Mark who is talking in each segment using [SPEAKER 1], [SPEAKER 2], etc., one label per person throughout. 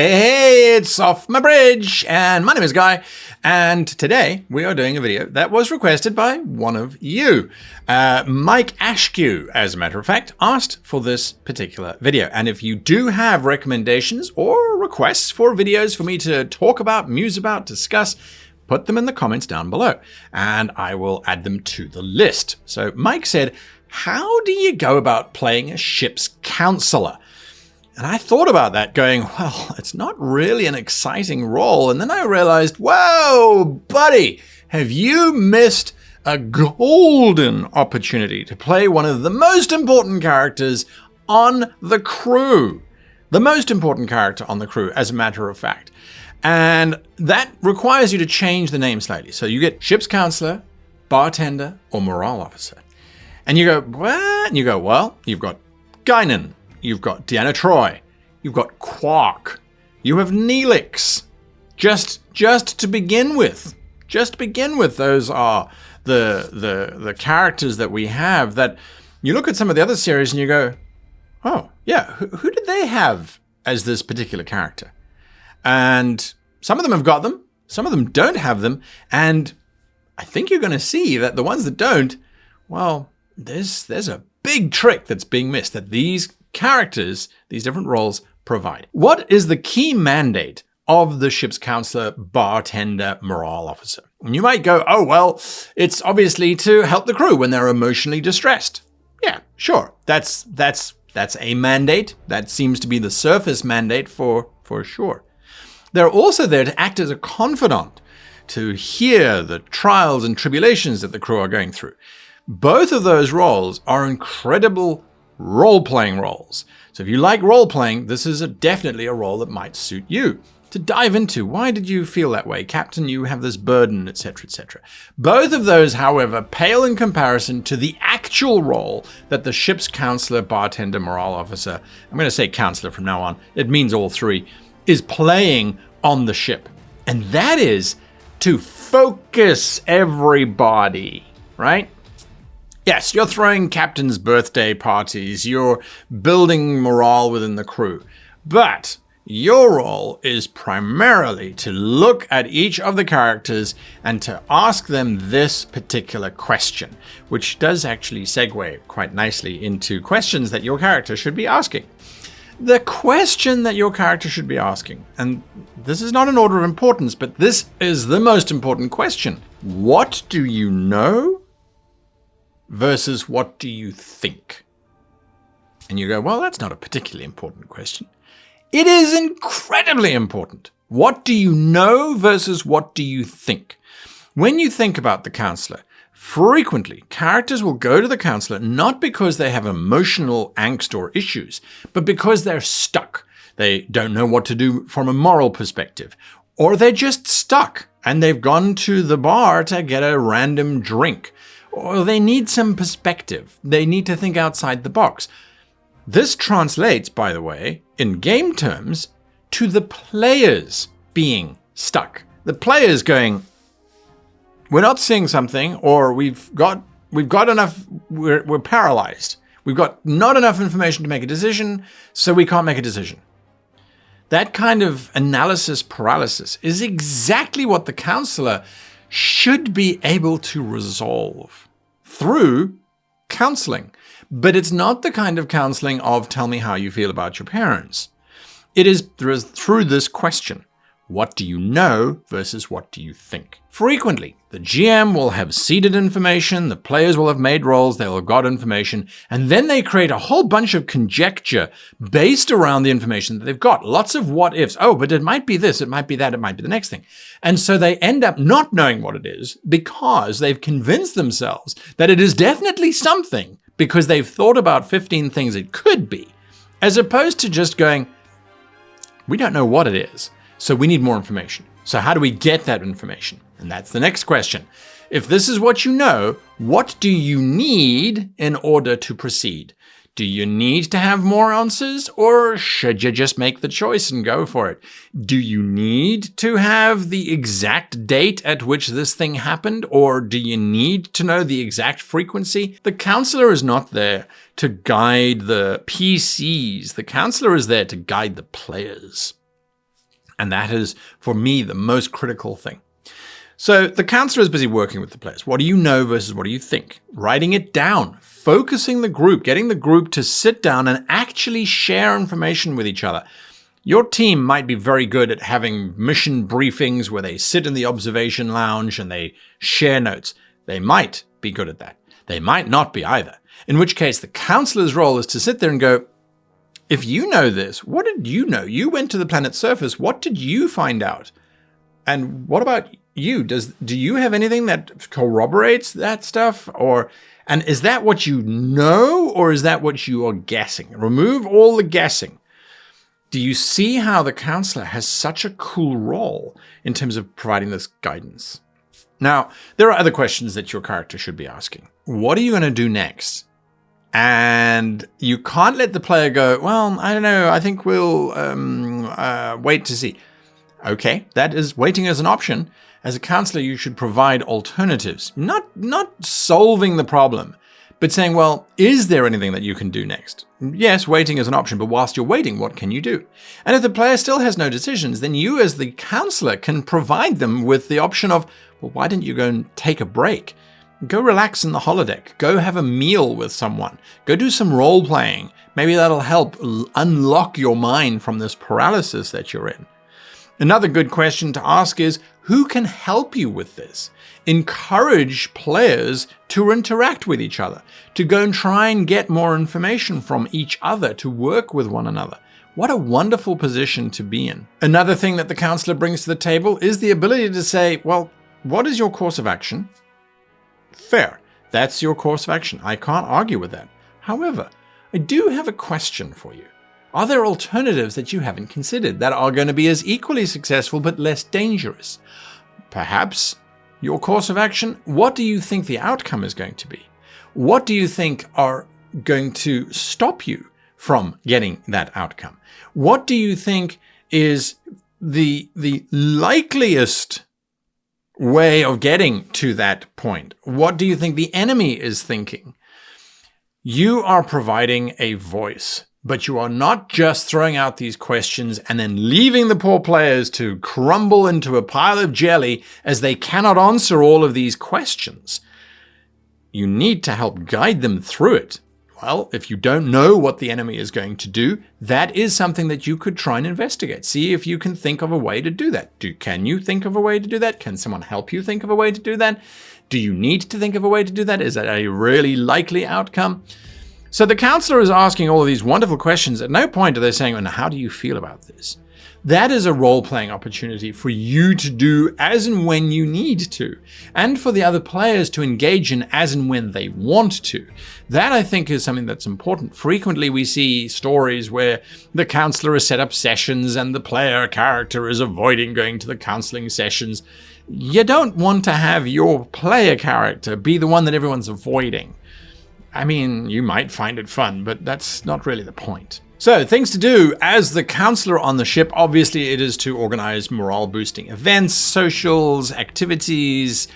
[SPEAKER 1] Hey, it's Off My Bridge, and my name is Guy, and today we are doing a video that was requested by one of you. Mike Ashkew, as a matter of fact, asked for this particular video, and if you do have recommendations or requests for videos for me to talk about, muse about, discuss, put them in the comments down below, and I will add them to the list. So Mike said, how do you go about playing a ship's counselor? And I thought about that going, well, it's not really an exciting role. And then I realized, whoa, buddy, have you missed a golden opportunity to play one of the most important characters on the crew? The most important character on the crew, as a matter of fact. And that requires you to change the name slightly. So you get ship's counselor, bartender, or morale officer. And you go, what? And you go, well, you've got Guinan. You've got Deanna Troi. You've got Quark. You have Neelix. Just to begin with. Those are the characters that we have that you look at some of the other series and you go, oh, yeah, who did they have as this particular character? And some of them have got them. Some of them don't have them. And I think you're going to see that the ones that don't, well, there's a big trick that's being missed that these characters, these different roles, provide. What is the key mandate of the ship's counselor, bartender, morale officer? And you might go, oh, well, it's obviously to help the crew when they're emotionally distressed. Yeah, sure. That's a mandate. That seems to be the surface mandate for sure. They're also there to act as a confidant, to hear the trials and tribulations that the crew are going through. Both of those roles are incredible role-playing roles. So if you like role-playing, this is definitely a role that might suit you. To dive into, why did you feel that way? Captain, you have this burden, etc., etc. Both of those, however, pale in comparison to the actual role that the ship's counselor, bartender, morale officer, I'm going to say counselor from now on, it means all three, is playing on the ship. And that is to focus everybody, right? Yes, you're throwing captain's birthday parties, you're building morale within the crew, but your role is primarily to look at each of the characters and to ask them this particular question, which does actually segue quite nicely into questions that your character should be asking. The question that your character should be asking, and this is not an order of importance, but this is the most important question. What do you know versus what do you think? And you go, well, that's not a particularly important question. It is incredibly important. What do you know versus what do you think? When you think about the counselor, frequently characters will go to the counselor not because they have emotional angst or issues, but because they're stuck. They don't know what to do from a moral perspective, or they're just stuck and they've gone to the bar to get a random drink. Or they need some perspective. They need to think outside the box. This translates, by the way, in game terms, to the players being stuck. The players going, we're not seeing something, or we've got enough, we're paralyzed. We've got not enough information to make a decision, so we can't make a decision. That kind of analysis paralysis is exactly what the counselor should be able to resolve through counseling. But it's not the kind of counseling of tell me how you feel about your parents. It is through this question. What do you know versus what do you think? Frequently, the GM will have seeded information, the players will have made rolls, they'll have got information, and then they create a whole bunch of conjecture based around the information that they've got. Lots of what ifs. Oh, but it might be this, it might be that, it might be the next thing. And so they end up not knowing what it is because they've convinced themselves that it is definitely something because they've thought about 15 things it could be, as opposed to just going, we don't know what it is. So we need more information. So how do we get that information? And that's the next question. If this is what you know, what do you need in order to proceed? Do you need to have more answers, or should you just make the choice and go for it? Do you need to have the exact date at which this thing happened, or do you need to know the exact frequency? The counselor is not there to guide the PCs. The counselor is there to guide the players. And that is, for me, the most critical thing. So the counselor is busy working with the players. What do you know versus what do you think? Writing it down, focusing the group, getting the group to sit down and actually share information with each other. Your team might be very good at having mission briefings where they sit in the observation lounge and they share notes. They might be good at that. They might not be either. In which case, the counselor's role is to sit there and go, if you know this, what did you know? You went to the planet's surface. What did you find out? And what about you? Do you have anything that corroborates that stuff? And is that what you know, or is that what you are guessing? Remove all the guessing. Do you see how the counselor has such a cool role in terms of providing this guidance? Now, there are other questions that your character should be asking. What are you going to do next? And you can't let the player go, well, I don't know, I think we'll wait to see. Okay, that is waiting as an option. As a counselor, you should provide alternatives, not solving the problem, but saying, well, is there anything that you can do next? Yes, waiting is an option, but whilst you're waiting, what can you do? And if the player still has no decisions, then you as the counselor can provide them with the option of, well, why don't you go and take a break? Go relax in the holodeck. Go have a meal with someone. Go do some role playing. Maybe that'll help unlock your mind from this paralysis that you're in. Another good question to ask is, who can help you with this? Encourage players to interact with each other, to go and try and get more information from each other, to work with one another. What a wonderful position to be in. Another thing that the counselor brings to the table is the ability to say, well, what is your course of action? Fair. That's your course of action. I can't argue with that. However, I do have a question for you. Are there alternatives that you haven't considered that are going to be as equally successful but less dangerous? Perhaps your course of action, what do you think the outcome is going to be? What do you think are going to stop you from getting that outcome? What do you think is the likeliest way of getting to that point? What do you think the enemy is thinking? You are providing a voice, but you are not just throwing out these questions and then leaving the poor players to crumble into a pile of jelly as they cannot answer all of these questions. You need to help guide them through it. Well, if you don't know what the enemy is going to do, that is something that you could try and investigate. See if you can think of a way to do that. Can you think of a way to do that? Can someone help you think of a way to do that? Do you need to think of a way to do that? Is that a really likely outcome? So the counselor is asking all of these wonderful questions. At no point are they saying, and how do you feel about this? That is a role-playing opportunity for you to do as and when you need to, and for the other players to engage in as and when they want to. That, I think, is something that's important. Frequently, we see stories where the counselor has set up sessions and the player character is avoiding going to the counseling sessions. You don't want to have your player character be the one that everyone's avoiding. I mean, you might find it fun, but that's not really the point. So, things to do as the counselor on the ship. Obviously, it is to organize morale-boosting events, socials, activities,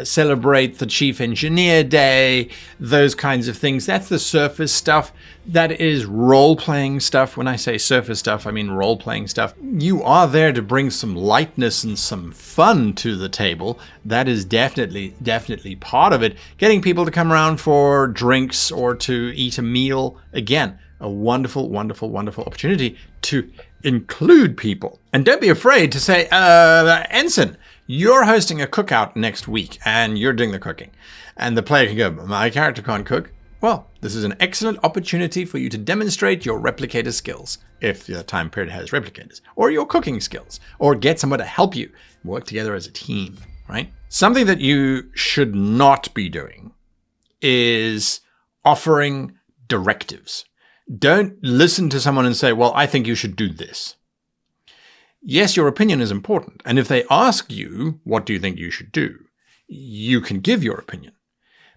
[SPEAKER 1] celebrate the Chief Engineer Day, those kinds of things. That's the surface stuff. That is role-playing stuff. When I say surface stuff, I mean role-playing stuff. You are there to bring some lightness and some fun to the table. That is definitely part of it. Getting people to come around for drinks or to eat a meal. Again, a wonderful, wonderful, wonderful opportunity to include people. And don't be afraid to say, Ensign, you're hosting a cookout next week and you're doing the cooking. And the player can go, my character can't cook. Well, this is an excellent opportunity for you to demonstrate your replicator skills, if the time period has replicators, or your cooking skills, or get someone to help you work together as a team, right? Something that you should not be doing is offering directives. Don't listen to someone and say, well, I think you should do this. Yes, your opinion is important. And if they ask you, what do you think you should do? You can give your opinion.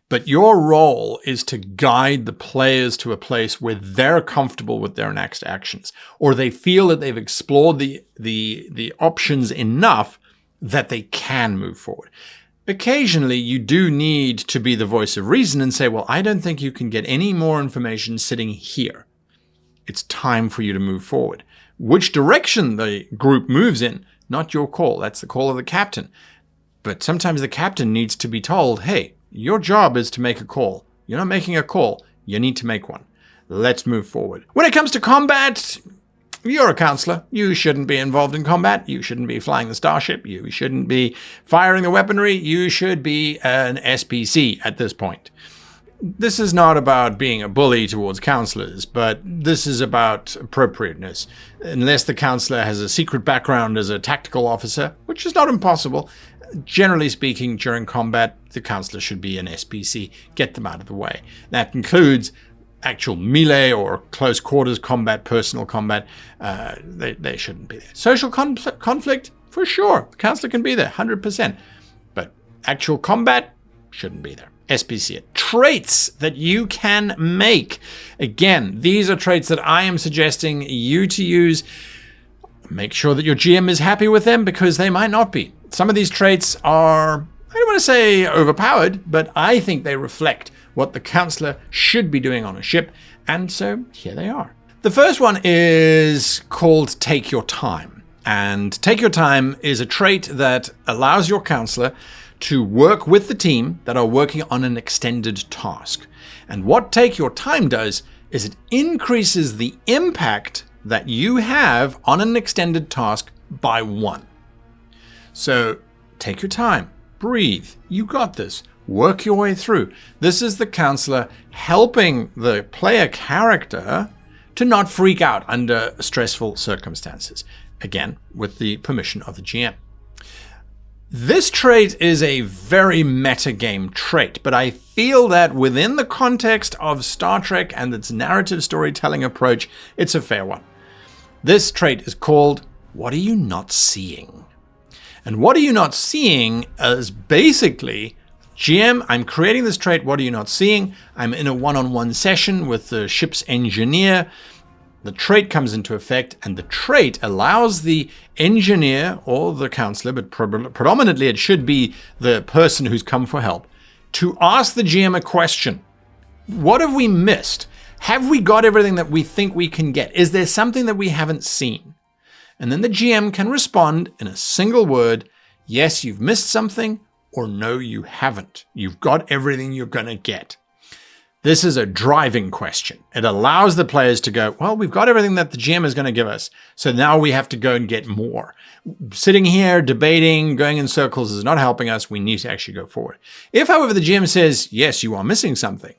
[SPEAKER 1] But your role is to guide the players to a place where they're comfortable with their next actions, or they feel that they've explored the options enough that they can move forward. Occasionally, you do need to be the voice of reason and say, well, I don't think you can get any more information sitting here. It's time for you to move forward. Which direction the group moves in, not your call. That's the call of the captain. But sometimes the captain needs to be told, hey, your job is to make a call. You're not making a call. You need to make one. Let's move forward. When it comes to combat, you're a counselor. You shouldn't be involved in combat. You shouldn't be flying the starship. You shouldn't be firing the weaponry. You should be an SPC at this point. This is not about being a bully towards counselors, but this is about appropriateness. Unless the counselor has a secret background as a tactical officer, which is not impossible, generally speaking, during combat, the counselor should be an SPC. Get them out of the way. That includes actual melee or close quarters combat, personal combat. They shouldn't be there. Social conflict, for sure. The counselor can be there, 100%. But actual combat shouldn't be there. SPC. Traits that you can make. Again, these are traits that I am suggesting you to use. Make sure that your GM is happy with them, because they might not be. Some of these traits are, I don't want to say overpowered, but I think they reflect what the counselor should be doing on a ship, and so here they are. The first one is called Take Your Time. And Take Your Time is a trait that allows your counselor to work with the team that are working on an extended task. And what Take Your Time does is it increases the impact that you have on an extended task by 1. So take your time, breathe, you got this, work your way through. This is the counselor helping the player character to not freak out under stressful circumstances. Again, with the permission of the GM. This trait is a very metagame trait, but I feel that within the context of Star Trek and its narrative storytelling approach, it's a fair one. This trait is called, What Are You Not Seeing? And what are you not seeing is basically, GM, I'm creating this trait, what are you not seeing? I'm in a one-on-one session with the ship's engineer. The trait comes into effect, and the trait allows the engineer or the counselor, but predominantly it should be the person who's come for help, to ask the GM a question. What have we missed? Have we got everything that we think we can get? Is there something that we haven't seen? And then the GM can respond in a single word, yes, you've missed something, or no, you haven't. You've got everything you're going to get. This is a driving question. It allows the players to go, well, we've got everything that the GM is going to give us, so now we have to go and get more. Sitting here, debating, going in circles is not helping us. We need to actually go forward. If, however, the GM says, yes, you are missing something,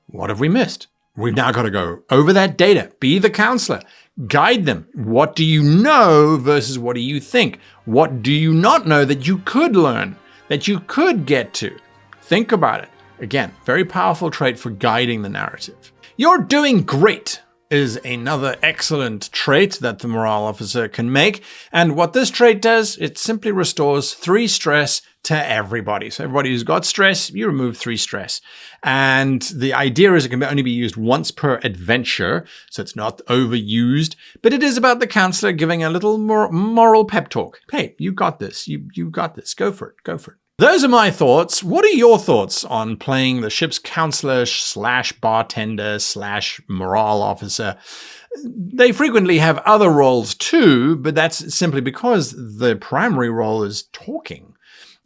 [SPEAKER 1] what have we missed? We've now got to go over that data, be the counselor, guide them. What do you know versus what do you think? What do you not know that you could learn, that you could get to? Think about it. Again, very powerful trait for guiding the narrative. You're doing great is another excellent trait that the morale officer can make. And what this trait does, it simply restores 3 stress to everybody. So everybody who's got stress, you remove 3 stress. And the idea is it can only be used once per adventure, so it's not overused. But it is about the counselor giving a little more moral pep talk. Hey, you got this. You got this. Go for it. Go for it. Those are my thoughts. What are your thoughts on playing the ship's counselor / bartender / morale officer? They frequently have other roles too, but that's simply because the primary role is talking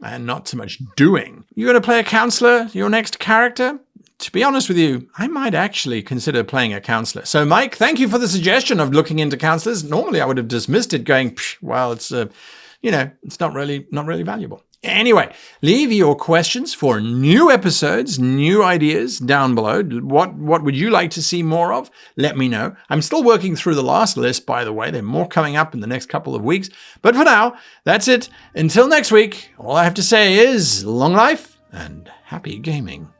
[SPEAKER 1] and not so much doing. You're going to play a counselor, your next character? To be honest with you, I might actually consider playing a counselor. So Mike, thank you for the suggestion of looking into counselors. Normally I would have dismissed it going, well, it's it's not really valuable. Anyway, leave your questions for new episodes, new ideas down below. What would you like to see more of? Let me know. I'm still working through the last list, by the way. There are more coming up in the next couple of weeks. But for now, that's it. Until next week, all I have to say is long life and happy gaming.